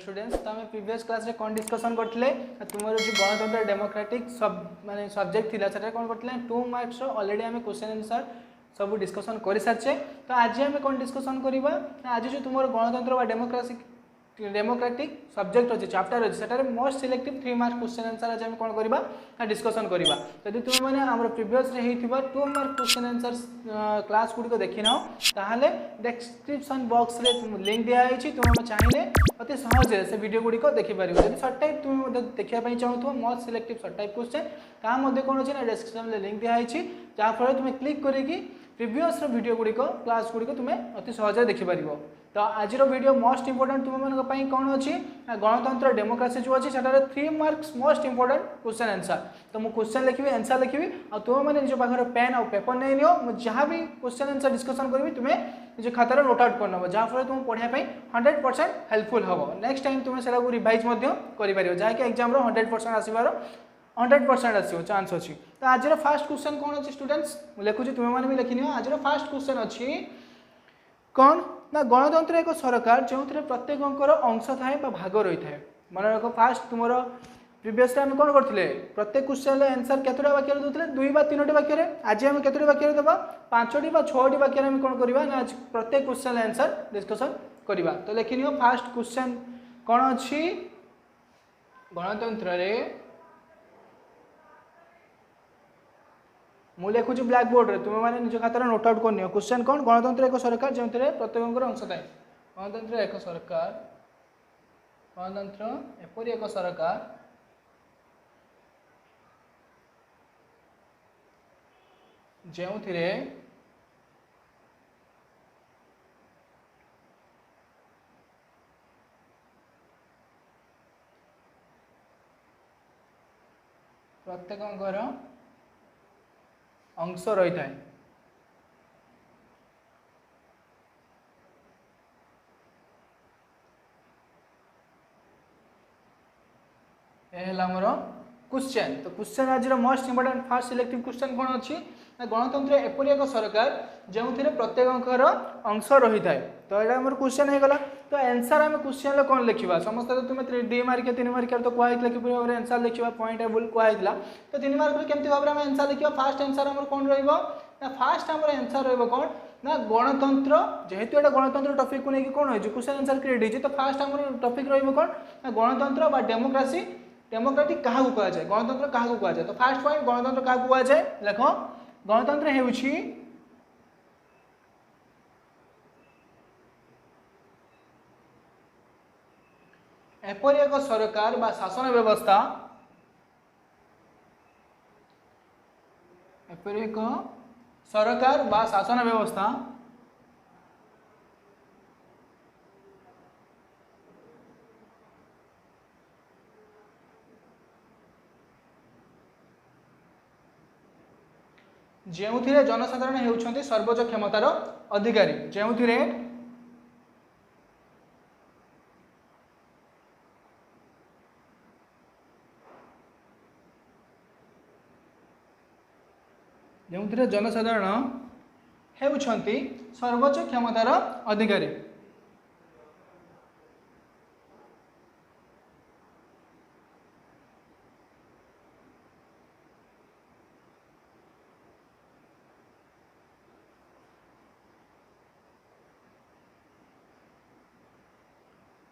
Students तो आम previous class रे कौन डिस्कसन करते तुम जो गणतंत्र डेमोक्रेटिक सब माने सब्जेक्ट थिला सेटा कौन करते 2 मार्क्स ऑलरेडी आम क्वेश्चन आंसर सब डिस्कसन कर सारी। तो आज आम कौन डिस्कसन करवा आज जो तुम गणतंत्र डेमोक्रेटिक सब्जेक्ट अच्छे चैप्टर अच्छे सेटारे most selective 3 mark question answer आज आम कौन करवा डिस्कसन करवा। जदि तुम मैंने आम previous 2 mark question answer class गुड़िक देखी ना ताहले डिस्क्रिप्शन बॉक्स रे लिंक दिखाई तुम चाहिए अति सहज से वीडियो गुड़िक देखिपर। जब सर्ट टाइप तुम देखा चाहूँ most selective short type question क्या कौन अच्छे ना डिस्क्रिप्शन में लिंक दिखाई जहाँफल तुम क्लिक करके प्रीवियस वीडियो गुड़िक क्लास गुड़िक तुम अति सहज देखिपर। तो आज वीडियो मोस्ट इंपोर्टेंट तुम मन कौन अच्छी गणतंत्र डेमोक्रेसी जो अच्छी सेटारे 3 marks most important question answer. तो मुझे क्वेश्चन लिखी आंसर लिखी और तुम मैंने निज पाखे पेन और पेपर नहीं नियो जहाँ भी क्वेश्चन आंसर डिस्कसन करी तुम्हें निज खातार नोट आउट करनब जहाँफल तुम पढ़ाई 100% हेल्पफुल हम। नेक्स्ट टाइम तुम से रिवाइज कर जहाँकि एग्जाम 100% आसबार 100% आसो चांस अच्छी। तो आज फास्ट क्वेश्चन कौन अच्छी स्टूडेंट्स लिखुची तुम मैंने भी लिखिनि। आज फास्ट क्वेश्चन अच्छी कौन ना गणतंत्र एक सरकार जो प्रत्येक अंश थाए भाग रही है। मन रख फास्ट तुम प्रीवियस आम कौन करते प्रत्येक क्वेश्चन आंसर केतोटा वाक्य दूसरे 2 बा 3 वाक्य। आज आम केतोटी वाक्य देवा 5टी बा 6टी वाक्य आम कौन करवा ना आज प्रत्येक क्वेश्चन आंसर डिस्कसन करवा। तो लिखि नियो फास्ट क्वेश्चन कौन अच्छी गणतंत्र मु लिखुची ब्लैक बोर्ड रे तुम मैंने निज खातार नोट आउट करनी क्वेश्चन कौन गणतंत्र एक सरकार जो प्रत्येक अंश थाए गणतंत्र एक सरकार गणतंत्र एपरी एक सरकार जो प्रत्येक अंश रही है। क्वेश्चन तो क्वेश्चन आज most important fast selective question कौन अच्छी गणतंत्र एपरी एक सरकार जो प्रत्येक अंश रही है। तो यहाँ आम क्वेश्चन होगा तो आंसर आम क्वेश्चन कौन लिखा समस्त तो तुम 2 मार्क 3 मार्क तो कहला कि भाव में आंसर लिखा पॉइंट एबल कहला। तो 3 मार्क केमती भाव में आम आंसर लिखा फास्ट आंसर आम कौन रहा फास्ट आम आंसर रहा कौन ना गणतंत्र जेहेतु ये गणतंत्र टॉपिक को लेकिन कौन हो क्वेश्चन आंसर क्रिएट हो। तो फास्ट आम टॉपिक रहा कौन ना गणतंत्र बा डेमोक्रेसी डेमोक्रेटिक क्या कहुए गणतंत्र क्या कहुए। तो फास्ट पॉइंट गणतंत्र क्या कहुए देख गणतंत्र हेउछि एपरी एक सरकार बा शासन व्यवस्था एपरी एक सरकार बा शासन व्यवस्था जो जनसाधारण होउछन्ति सर्वोच्च क्षमतार अधिकारी जो जनसाधारण होउछन्ति सर्वोच्च क्षमतार अधिकारी।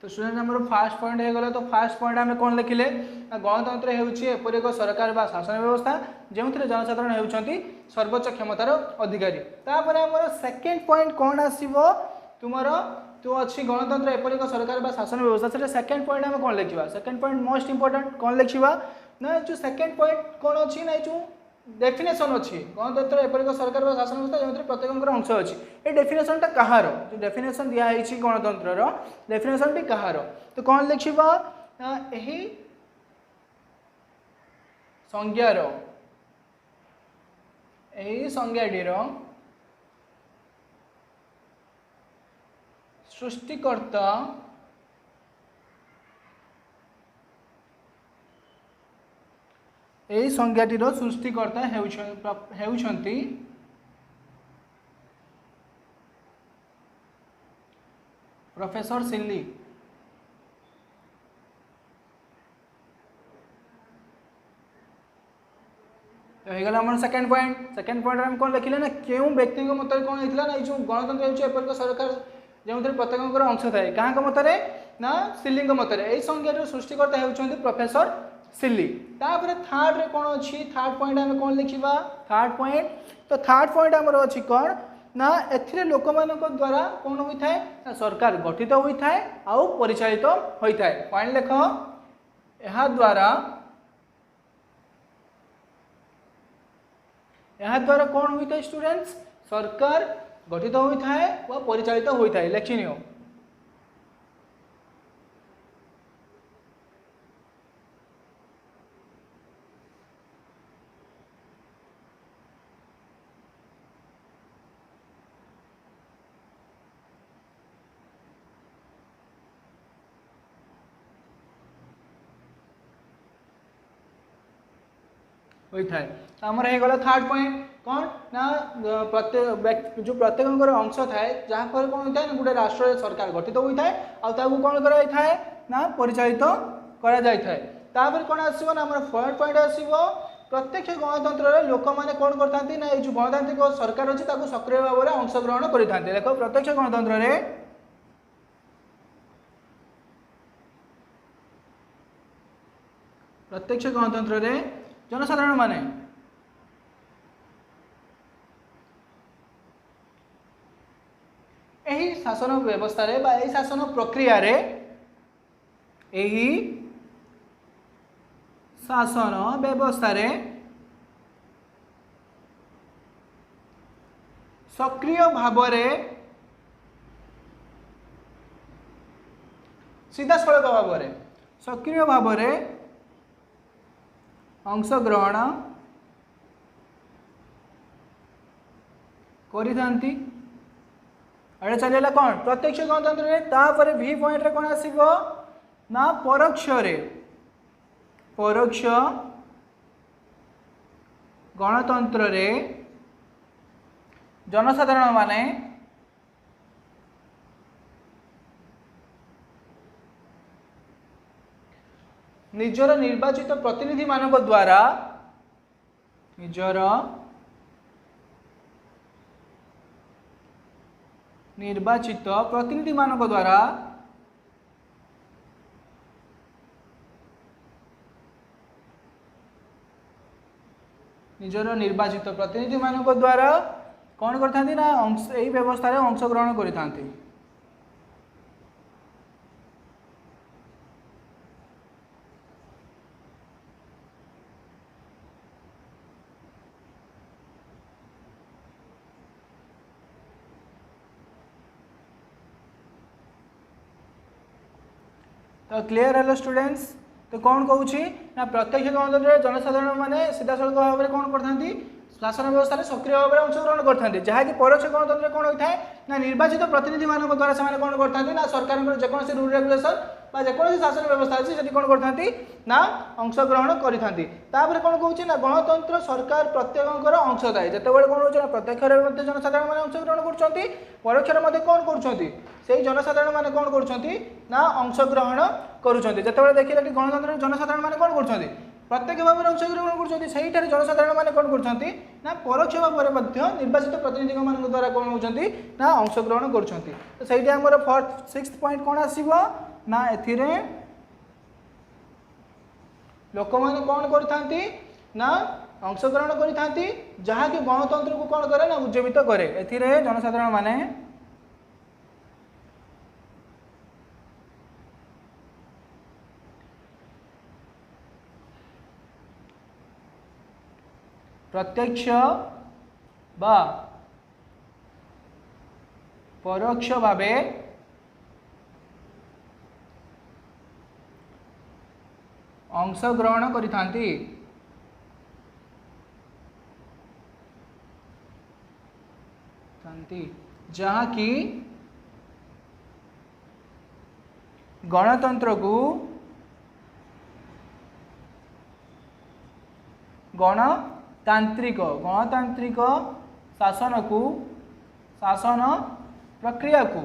तो स्टूडेंट आम फास्ट पॉइंट हो गला। तो फास्ट पॉइंट आम कौन लिखिले गणतंत्र एपरी एक सरकार बा शासन व्यवस्था जो जनसाधारण होउछन्ति सर्वोच्च क्षमतार अधिकारी। तापर आम सेकेंड पॉइंट कौन आसीबो तुमर तो अच्छी गणतंत्र एपरी एक सरकार बा शासन व्यवस्था से सेकेंड पॉइंट आम कौन लिखा सेकेंड पॉइंट मोस्ट इंपोर्टेंट कौन लिखा ना जो सेकेंड पॉइंट कौन अच्छी ना जो डेफिनेशन अच्छी गणतंत्र एपरी एक सरकार बा शासन व्यवस्था जो प्रत्येक अंश अच्छी ये डेफिनेशन टा कहार जो डेफिनेशन दिखाई गणतंत्र डेफिनेशन टी कहार। तो कौन लिखा यही संज्ञार यही संज्ञाटीर सृष्टिकर्ता यही संज्ञाटीर सृष्टिकर्ता हेउछन्ति प्रोफेसर सिल्ली गला हमर सेकंड पॉइंट हम कोन लिखिले ना केउ व्यक्ति को मत कोन हेतला ना जो गणतंत्र हेउछ एपर सरकार जो प्रत्येक अंश थाए क्या मतरे ना सिल्ली मतरे यही संज्ञा सृष्टिकर्ता होउछन्ति प्रोफेसर सिल्ली। तापर थर्ड रे कौन अच्छी थर्ड पॉइंट आम कौन लिखा थर्ड पॉइंट तो थर्ड पॉइंट आमर अच्छी कौन ना एथिरे लोक मानक द्वारा कौन होता है सरकार गठित होता है आउ परिचालित होता है। पॉइंट लेख यहाँ द्वारा कौन होता है स्टूडेंट्स सरकार गठित होता है व परिचालित होता है लेखि नियो। होता है आमर हो गला थर्ड पॉइंट कौन ना प्रत्येक जो प्रत्येक अंश थाए जहाँ पर कौन होता है गोटे राष्ट्र सरकार गठित होता है आउ कौन कराई ना परिचालित करा जाय थाए। तापर कौन आसो ना आमर फोर्थ पॉइंट आसो प्रत्यक्ष गणतंत्र लोक मैंने कौन करते ना जो गणतांत्रिक सरकार अच्छी सक्रिय भाव में अंशग्रहण करते। देखो प्रत्यक्ष गणतंत्र जनसाधारण माने यही शासन व्यवस्था रे बा यही शासन प्रक्रिया रे यही शासन व्यवस्था रे सक्रिय भाव रे सीधा सड़क भाव रे सक्रिय भाव रे अंशग्रहण करिथांती। अरे चलेला कौन प्रत्यक्ष गणतंत्र रे तापर भी पॉइंट रे कौन आसीबो ना परोक्ष गणतंत्र रे जनसाधारण माने निजर निर्वाचित प्रतिनिधि मानक द्वारा निजर निर्वाचित प्रतिनिधि मानक द्वारा निजर निर्वाचित प्रतिनिधि मानक द्वारा कौन करथांती ना यही व्यवस्था रे अंशग्रहण करिथांती। तो क्लियर है स्टूडेंट्स तो कौन कहूँ ना प्रत्यक्ष गणतंत्र जनसाधारण माने सीधा सड़क भाव में कौन करते शासन व्यवस्था सक्रिय भाव में अंशग्रहण करते जहाँकि परोक्ष गणतंत्र कौन होता है ना निर्वाचित प्रतिनिधि मान द्वारा से कौन करते ना सरकार जेकोसी रूल रेगुलेशन जेकोसी शासन व्यवस्था अच्छी से कौन करते ना अंशग्रहण करते। कौन कहूँ ना गणतंत्र सरकार प्रत्येक अंश थाए जितेबाला कौन हो प्रत्यक्ष जनसाधारण मैंने अंशग्रहण कर परोक्ष कौन कर जनसाधारण मैंने कौन कर अंशग्रहण करुँचे देखिए गणतंत्र जनसाधारण मैंने कौन कर प्रत्येक भाव में अंशग्रहण कर जनसाधारण मैंने कौन कर परोक्ष भाव में निर्वाचित प्रतिनिधि मान द्वारा कौन होती ना अंशग्रहण कर फोर्थ सिक्स्थ पॉइंट कौन आसो ना एथिरे लोक मैंने कौन करथांती ना अंशग्रहण करिथांती जहाँकि गणतंत्र को कौन करे ना उज्जीवित करे। एथिरे जनसाधारण माने प्रत्यक्ष बा परोक्ष भावे अंशग्रहण करिथांती। जहाँ कि गणतंत्र को गणतांत्रिक शासन को शासन प्रक्रिया को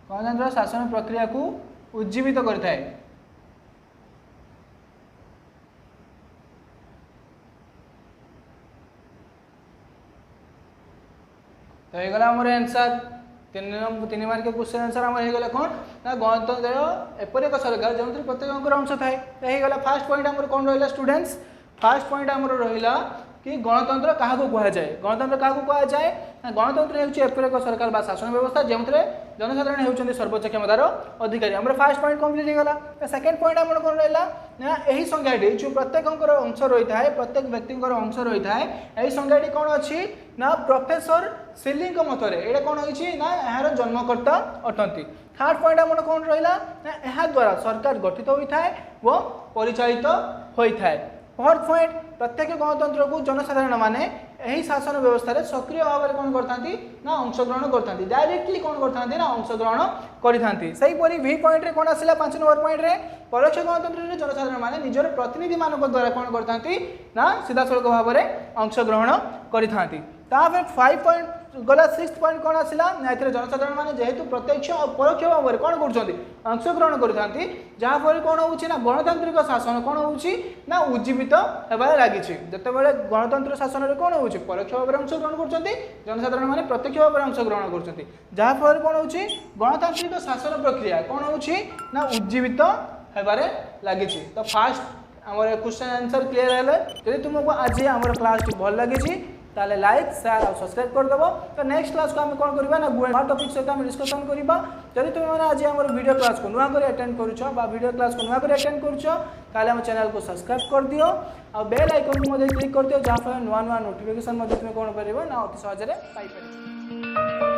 गणतंत्र शासन प्रक्रिया को उज्जीवित करता है। तो हो गला आमर आंसर 3 मार्क क्वेश्चन आंसर आम हो गला कौन ना गणतंत्र एपरि एक सरकार जो प्रत्येक अंश थाए तो हो गला फास्ट पॉइंट आमर कौन रहा स्टूडेंट्स फास्ट पॉइंट आमर रहा कि गणतंत्र क्या कहुए गणतंत्र क्या कहुए गणतंत्र होपर एक सरकार बा शासन व्यवस्था जो जनसाधारण होती सर्वोच्च क्षमतार अधिकारी आम फास्ट पॉइंट कम्प्लीट होगा सेकेंड पॉइंट आम कौन रहा ना यही संज्ञाटी जो प्रत्येक अंश रही है प्रत्येक व्यक्ति अंश रही है यही संज्ञाटी कौन अच्छी ना प्रोफेसर सिलिंग मतरे ये कौन होती ना यार जन्मकर्ता अटंती थर्ड पॉइंट आम कौन रहा ना द्वारा सरकार गठित होता है व परिचालित होता है फोर्थ पॉइंट प्रत्येक गणतंत्र को जनसाधारण माने यही शासन व्यवस्था सक्रिय भाव में कौन करती ना अंशग्रहण करती डायरेक्टली कौन करती ना अंशग्रहण करपरी वी पॉइंट कौन आसला 5 नंबर पॉइंट रे परोक्ष गणतंत्र जनसाधारण माने निजर प्रतिनिधि मान द्वारा कौन करती ना सीधा सड़क भाव में अंशग्रहण करती 5 पॉइंट गला 6 पॉइंट कौन आसला जनसाधारण माने जेहेतु प्रत्यक्ष और परोक्ष भाव में कौन कर अंशग्रहण करती जहाँफल कौन हो गणतांत्रिक शासन कौन हो ना उज्जीवित होबार लगी जितेबाला गणतंत्र शासन में कौन हो परोक्ष भाव में अंशग्रहण कर जनसाधारण माने प्रत्यक्ष भाव में अंशग्रहण कर जहाँफल कौन हो गणतांत्रिक शासन प्रक्रिया कौन हो ना उज्जीवित होबार लगी तो फास्ट आम क्वेश्चन आंसर क्लीयर है यदि तुमको आज आम क्लास भल लगी ताले लाइक शेयर और सब्सक्राइब करदेव तो नेक्स्ट क्लास को आम कौन करवा ना गुआ टॉपिक सहित आम डिस्कसन करवा जब तुम मैंने आज आम वीडियो क्लास को नुआ कर अटेंड करुच्च क्लास को नुआ कर अटेंड करुच्च चैनल को सब्सक्राइब कर दियो और बेल आइकन को क्लिक कर दियो जहाँ नुआ नुआ नोटिफिकेशन तुम कौन कर ना अति सहज पाई।